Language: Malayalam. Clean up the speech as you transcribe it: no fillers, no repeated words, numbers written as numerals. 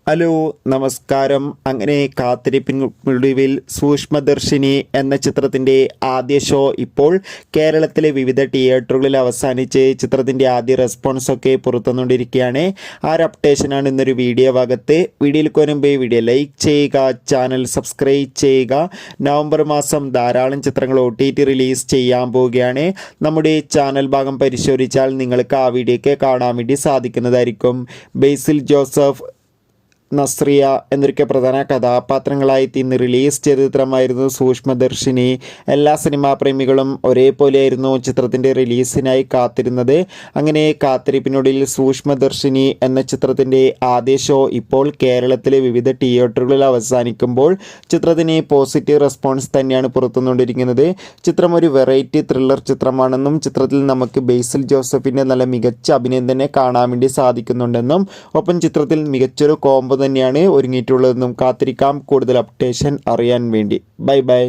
ഹലോ നമസ്കാരം. അങ്ങനെ കാത്തിരിപ്പിനൊടുവിൽ സൂക്ഷ്മദർശിനി എന്ന ചിത്രത്തിൻ്റെ ആദ്യ ഷോ ഇപ്പോൾ കേരളത്തിലെ വിവിധ തിയേറ്ററുകളിൽ അവസാനിച്ച് ചിത്രത്തിൻ്റെ ആദ്യ റെസ്പോൺസൊക്കെ പുറത്തുവന്നുകൊണ്ടിരിക്കുകയാണ്. ആ ഒരു അപ്ഡേഷനാണ് ഇന്നൊരു വീഡിയോ ഭാഗത്ത്. വീഡിയോയിൽ വരുമ്പോൾ വീഡിയോ ലൈക്ക് ചെയ്യുക, ചാനൽ സബ്സ്ക്രൈബ് ചെയ്യുക. നവംബർ മാസം ധാരാളം ചിത്രങ്ങൾ OTT റിലീസ് ചെയ്യാൻ പോവുകയാണ്. നമ്മുടെ ചാനൽ ഭാഗം പരിശോധിച്ചാൽ നിങ്ങൾക്ക് ആ വീഡിയോയ്ക്ക് കാണാൻ വേണ്ടി സാധിക്കുന്നതായിരിക്കും. ബേസിൽ ജോസഫ്, നസ്രിയ എന്നൊക്കെ പ്രധാന കഥാപാത്രങ്ങളായി ഇന്ന് റിലീസ് ചെയ്ത ചിത്രമായിരുന്നു സൂക്ഷ്മദർശിനി. എല്ലാ സിനിമാ പ്രേമികളും ഒരേപോലെയായിരുന്നു ചിത്രത്തിൻ്റെ റിലീസിനായി കാത്തിരുന്നത്. അങ്ങനെ കാത്തിരിപ്പിനൊടുവിൽ സൂക്ഷ്മദർശിനി എന്ന ചിത്രത്തിൻ്റെ ആദ്യ ഷോ ഇപ്പോൾ കേരളത്തിലെ വിവിധ തിയേറ്ററുകളിൽ അവസാനിക്കുമ്പോൾ ചിത്രത്തിന് പോസിറ്റീവ് റെസ്പോൺസ് തന്നെയാണ് പുറത്തുവന്നുകൊണ്ടിരിക്കുന്നത്. ചിത്രം ഒരു വെറൈറ്റി ത്രില്ലർ ചിത്രമാണെന്നും ചിത്രത്തിൽ നമുക്ക് ബേസിൽ ജോസഫിൻ്റെ നല്ല മികച്ച അഭിനയം തന്നെ കാണാൻ വേണ്ടി സാധിക്കുന്നുണ്ടെന്നും ഒപ്പം ചിത്രത്തിൽ മികച്ചൊരു കോംബോ തന്നെയാണ് ഒരുങ്ങിയിട്ടുള്ളതെന്നും കാത്തിരിക്കാം കൂടുതൽ അപ്ഡേഷൻ അറിയാൻ വേണ്ടി. Bye bye.